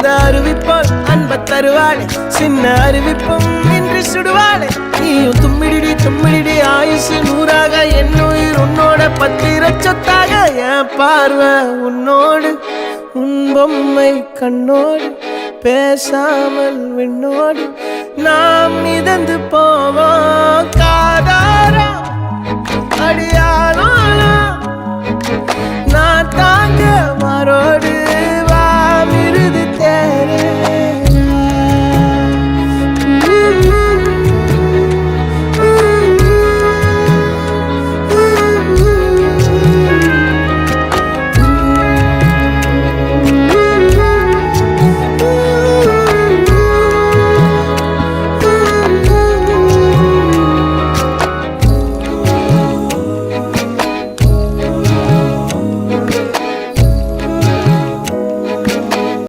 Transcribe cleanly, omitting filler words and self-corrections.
அந்த அறிவிப்பால் அன்ப தருவாளே சின்ன அறிவிப்பும் இன்று சுடுவாளே நீயும் தும்மிடி தும்மிடி ஆயுசு நூறாக என் உயிர் உன்னோட பத்திர சொத்தாக என் பார்வை உன்னோடு உன் பொம்மை கண்ணோடு பேசாமல் விண்ணோடு நாம் மிதந்து போவோம் காதாரா அடியாளோ நான் தாங்க மாறோடு